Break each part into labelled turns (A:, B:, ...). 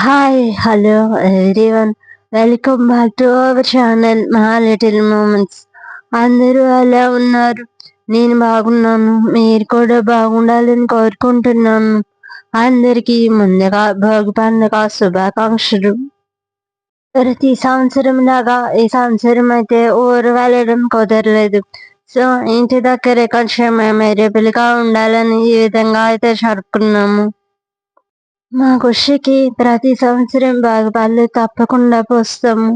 A: Hi hello everyone, welcome back to our channel మా little moments. అందరూ ఎలా ఉన్నారు? నేను బాగున్నాను. మీరు కూడా బాగుండాలని కోరుకుంటున్నాను. అందరికీ ముందుగా భోగి పండుగ శుభాకాంక్షలు. ప్రతి సంవత్సరం లాగా ఈ సంవత్సరం అయితే ఊరు వెళ్ళడం కుదరలేదు. సో ఇంటి దగ్గరే కొంచెం మెమరబుల్ గా ఉండాలని ఈ విధంగా అయితే జరుపుకున్నాము. మా కృషికి ప్రతి సంవత్సరం పళ్ళు తప్పకుండా పోస్తాము.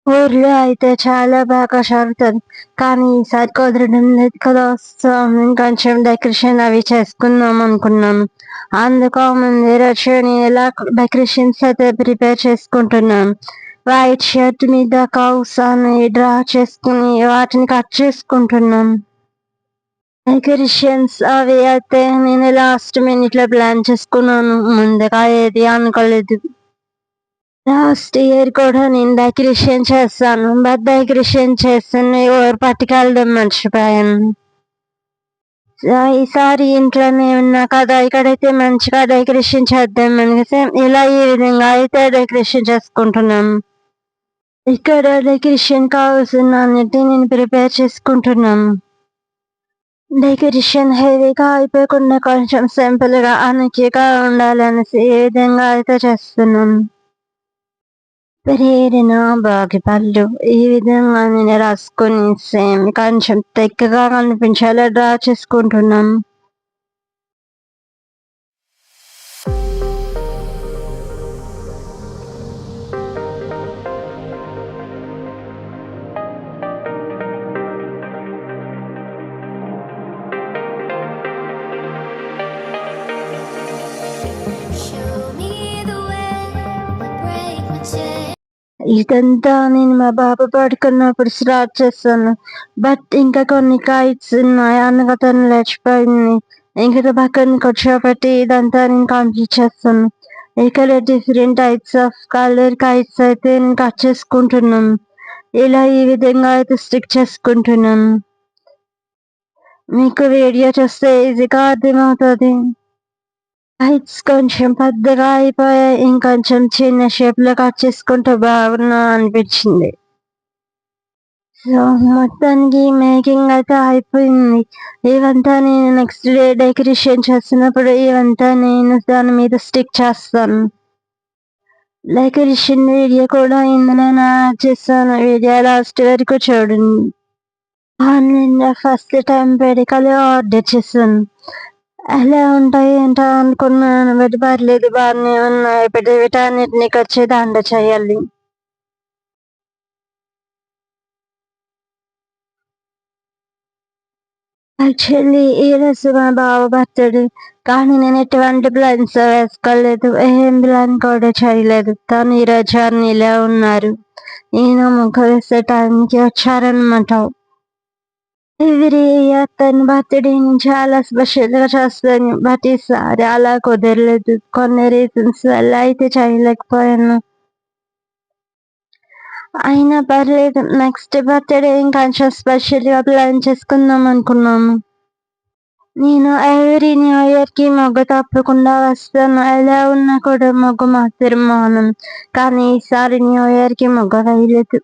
A: ఊర్లో అయితే చాలా బాగా జరుగుతుంది, కానీ ఈసారి కుదరడం లేదు కదా. సో మేము కొంచెం డెకరేషన్ అవి చేసుకుందాం అనుకున్నాను. అందుకు ముందు రోజు నేను ఇలా డెకరేషన్స్ అయితే ప్రిపేర్ చేసుకుంటున్నాను. వైట్ షర్ట్ మీద కౌస్ అని డ్రా చేసుకుని వాటిని కట్ చేసుకుంటున్నాను. డెకరేషన్స్ అవి అయితే నేను లాస్ట్ మినిట్ లో ప్లాన్ చేసుకున్నాను, ముందుగా ఏది అనుకోలేదు. లాస్ట్ ఇయర్ కూడా నేను డెకరేషన్ చేస్తాను, బట్ డెకరేషన్ చేస్తాను ఎవరు పట్టుకెళ్ళడం మర్చిపోయాను. ఈసారి ఇంట్లోనే ఉన్నా కదా, ఇక్కడైతే మంచిగా డెకరేషన్ చేద్దాం అనేసి ఇలా ఈ విధంగా అయితే డెకరేషన్ చేసుకుంటున్నాను. ఇక్కడ డెకరేషన్ కావాల్సిన అన్నిటిని నేను ప్రిపేర్ చేసుకుంటున్నాను. డెకరేషన్ హెవీగా అయిపోకుండా కొంచెం సింపుల్ గా అనుచిగా ఉండాలనేసి ఈ విధంగా అయితే చేస్తున్నాను. ప్రేరణ భోగి పళ్ళు ఈ విధంగా నేను రాసుకొని సేమ్ కొంచెం తెక్కగా కనిపించేలా డ్రా చేసుకుంటున్నాను. ఇదంతా నేను మా బాబు పడుకున్నప్పుడు స్టార్ట్ చేస్తాను, బట్ ఇంకా కొన్ని కైట్స్ ఉన్నాయి. అనగా తను లేచిపోయింది, ఇంకా పక్కన కూర్చోబెట్టి ఇదంతా నేను కంప్లీట్ చేస్తాను. ఇక్కడ different types of colour kites అయితే నేను కట్ చేసుకుంటున్నాను. ఇలా ఈ విధంగా అయితే స్టిక్ చేసుకుంటున్నాను. మీకు వీడియో చూస్తే ఈజీగా అర్థమవుతుంది. హైట్స్ కొంచెం పెద్దగా అయిపోయాయి, ఇంకొంచెం చిన్న షేప్ లో కట్ చేసుకుంటే బాగున్నా అనిపించింది. సో మొత్తానికి మేకింగ్ అయితే అయిపోయింది. ఇవంతా నేను నెక్స్ట్ డే డెకరేషన్ చేస్తున్నప్పుడు ఇవంతా నేను దాని మీద స్టిక్ చేస్తాను. డెకరేషన్ వీడియో కూడా ఇందులో యాడ్ చేస్తాను, వీడియో లాస్ట్ వరకు చూడండి. ఆన్లైన్ లో ఫస్ట్ టైం పెడికలు ఆర్డర్ చేశాను. ఎలా ఉంటాయి ఏంటో అనుకున్నాను, బట్ పర్లేదు బాగానే ఉన్నాయి. ఇప్పుడు వీటన్నిటిని వచ్చి దండ చేయాలి. యాక్చువల్లీ ఈ రోజు మా బావ బర్త్డే, కానీ నేను ఎటువంటి ప్లాన్స్ వేసుకోలేదు, ఏం ప్లాన్ కూడా చేయలేదు. తను ఈరోజు అన్నిలా ఉన్నారు, నేను ముగ్గు వేసే టైంకి వచ్చారనమాట. ఎవ్రీ ఇయర్ తన బర్త్డేని చాలా స్పెషల్గా చేస్తాను, బట్ ఈసారి అలా కుదరలేదు. కొన్ని రీజన్స్ వల్ల అయితే చేయలేకపోయాను. అయినా పర్లేదు, నెక్స్ట్ బర్త్డే ఇంకొంచెం స్పెషల్గా ప్లాన్ చేసుకుందాం అనుకున్నాను. నేను ఎవ్రీ న్యూ ఇయర్ కి మొగ్గు తప్పకుండా వస్తాను, ఎలా ఉన్నా కూడా మొగ్గు మాత్రం మానం. కానీ ఈసారి న్యూ ఇయర్ కి మొగ్గు వేయలేదు.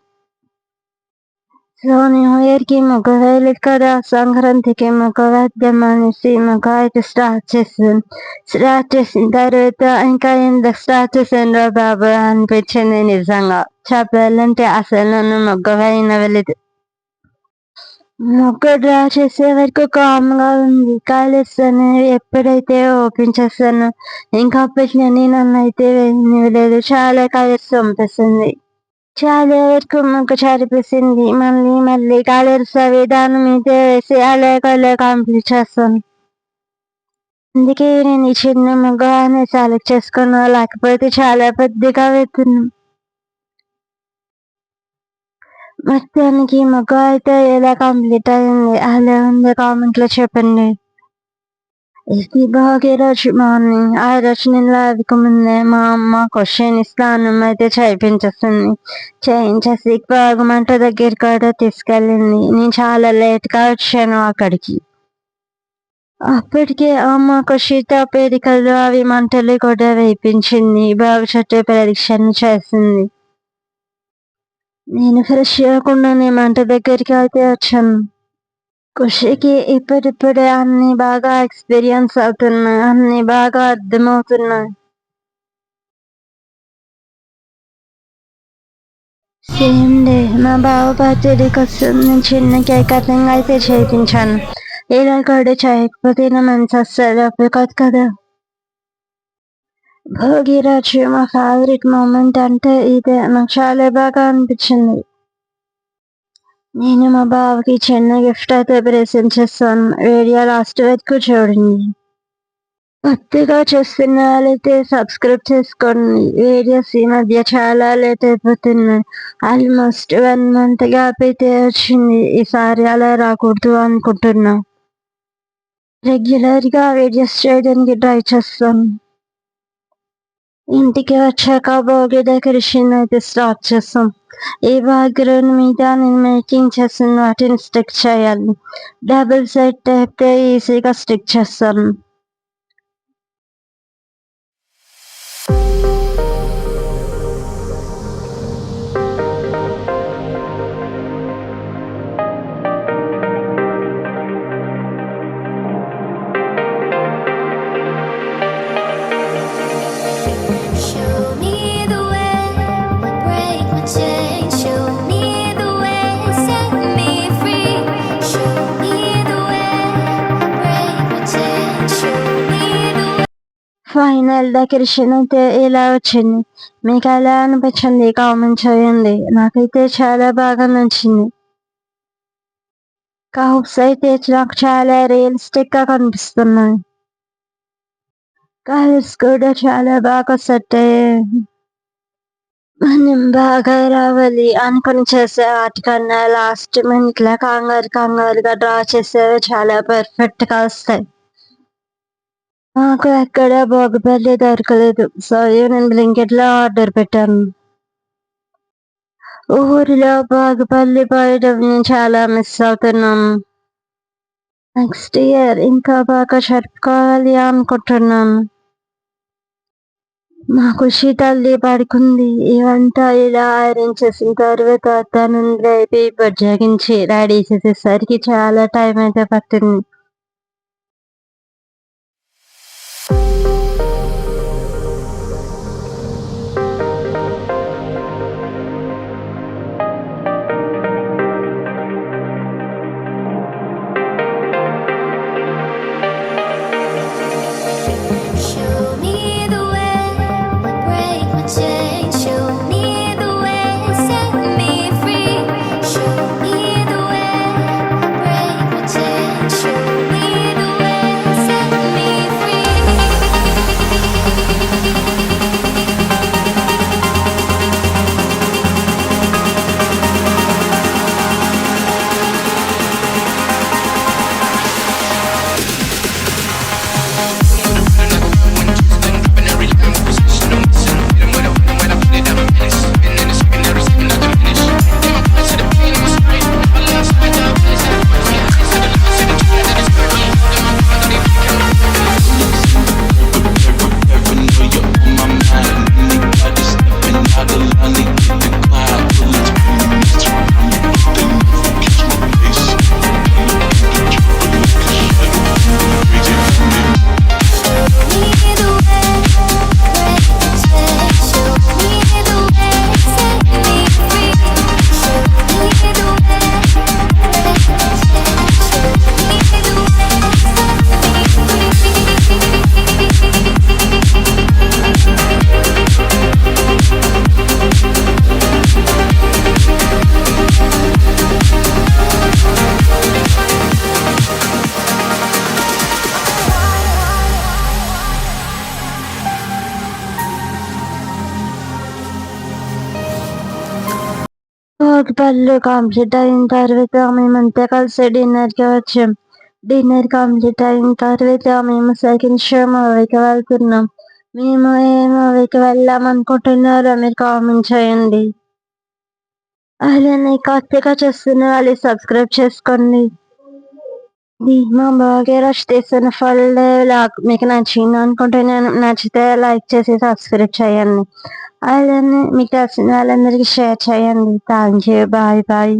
A: సో న్యూ ఇయర్ కి మొగ్గ వేయలేదు కదా, సంక్రాంతికి మొగ్గ వేద్దాం అనేసి మొగ్గ అయితే స్టార్ట్ చేసాను. స్టార్ట్ చేసిన తర్వాత ఇంకా ఎందుకు స్టార్ట్ చేసాను బాబు అనిపించింది. నిజంగా చెప్పాలంటే అసలు నన్ను మొగ్గ వేయనవలేదు. మొగ్గ డ్రా చేసే వరకు కామ్గా ఉంది. కలర్స్ అనేవి ఎప్పుడైతే ఓపెన్ చేస్తానో ఇంకా అప్పట్లోనే నన్ను అయితే వేయనివ్వలేదు. చాలా కలర్స్ పంపిస్తుంది, చాలా వరకు మొగ్గ చారిపేసింది. మళ్ళీ మళ్ళీ కలర్స్ అవి దాని మీద వేసి అలా కంప్లీట్ చేస్తాను. అందుకే నేను ఈ చిన్న మొగ్గ అనేది సెలెక్ట్ చేసుకున్నా, లేకపోతే చాలా పెద్దగా వేస్తున్నాను. మొత్తానికి మొగ్గ అయితే ఎలా కంప్లీట్ అయింది, అలా ఉంది కామెంట్లో చెప్పండి. ఇది భోగి రోజు మార్నింగ్. ఆ రోజు నేను లేవక ముందే మా అమ్మ క్వశ్చన్ స్నానం అయితే చేయించేస్తుంది. చేయించేసి భోగిమంట దగ్గర కూడా తీసుకెళ్ళింది. నేను చాలా లేట్గా వచ్చాను అక్కడికి. అప్పటికే అమ్మకు శీతపేడికలు అవి మంటలు కూడా వేయించింది. భవిష్యత్తు పరీక్షను చేసింది. నేను ఫ్రెష్ అవ్వకుండానే మంట దగ్గరికి అయితే వచ్చాను. ఖుషికి ఇప్పుడిప్పుడే అన్ని బాగా ఎక్స్పీరియన్స్ అవుతున్నాయి. అన్ని బాగా అర్థమవుతున్నాయి. సేమ్ డే మా బావ బర్త్డే కోసం నేను చిన్న కేక్ కటింగ్ అయితే చేయించాను. ఇలా కూడా చేయకపోతే నా మనసు అస్సలు ఒప్పుకోదు కదా. భోగి రోజు మా ఫేవరెట్ మూమెంట్ అంటే ఇదే. నాకు చాలా బాగా అనిపించింది. నేను మా బావకి చిన్న గిఫ్ట్ అయితే ప్రెజెంట్ చేస్తాను. వీడియో లాస్ట్ వరకు చూడండి. కొత్తగా చూస్తున్న వాళ్ళైతే సబ్స్క్రైబ్ చేసుకోండి. వీడియోస్ ఈ మధ్య చాలా లేట్ అయిపోతున్నాయి. ఆల్మోస్ట్ 1 month గ్యాప్ అయితే వచ్చింది. ఈసారి అలా రాకూడదు అనుకుంటున్నా. రెగ్యులర్గా వీడియోస్ చేయడానికి ట్రై చేస్తాను. ఇంటికి వచ్చాక భోగి డెకరేషన్ అయితే స్టార్ట్ చేస్తాం. ఈ బ్యాక్గ్రౌండ్ మీద నేను మేకింగ్ చేసిన వాటిని స్టిక్ చేయాలి. డబుల్ సైడ్ టేప్తో ఈజీగా స్టిక్ చేస్తాను. ఫైనల్ డెకరేషన్ అయితే ఇలా వచ్చింది. మీకు ఎలా అనిపించింది కామెంట్ చేయండి. నాకైతే చాలా బాగా నచ్చింది. కౌప్స్ అయితే నాకు చాలా రియలిస్టిక్ గా కనిపిస్తున్నాయి. కలర్స్ కూడా చాలా బాగా సెట్ అయ్యాయి. మనం బాగా రావాలి అనుకుని చేసే వాటికన్నా లాస్ట్ మినిట్ లో కంగారుగా డ్రా చేసేవి చాలా పర్ఫెక్ట్ గా వస్తాయి. నాకు ఎక్కడ బాగుపల్లి దొరకలేదు. సో నేను బ్లింకెట్ లో ఆర్డర్ పెట్టాను. ఊరిలో బాగుపల్లి పోయడం నేను చాలా మిస్ అవుతున్నాను. నెక్స్ట్ ఇయర్ ఇంకా బాగా జరుపుకోవాలి అనుకుంటున్నాను. మా ఖుషి తల్లి పడుకుంది. ఇవంతా ఇలా అరేంజ్ చేసిన తర్వాత తనని లేపి బుజ్జగించి రెడీ చేసేసరికి చాలా టైం అయితే పట్టింది. పళ్ళు కంప్లీట్ అయిన తర్వాత మేమంతా కలిసి డిన్నర్కి వచ్చాం. డిన్నర్ కంప్లీట్ అయిన తర్వాత మేము సెకండ్ షో మూవీకి వెళ్తున్నాం. మేము ఏ మూవీకి వెళ్దాం అనుకుంటున్నారో మీరు కామెంట్ చేయండి. అలానే కొత్తగా చూస్తున్న వాళ్ళు సబ్స్క్రైబ్ చేసుకోండి. ఇది మా బాగా రష్ చేస్తున్న ఫల్ మీకు నచ్చింది అనుకుంటే నేను నచ్చితే లైక్ చేసి సబ్స్క్రైబ్ చేయండి. అలానే మీకు తెలిసిన వాళ్ళందరికీ షేర్ చేయండి. Thank you. Bye bye.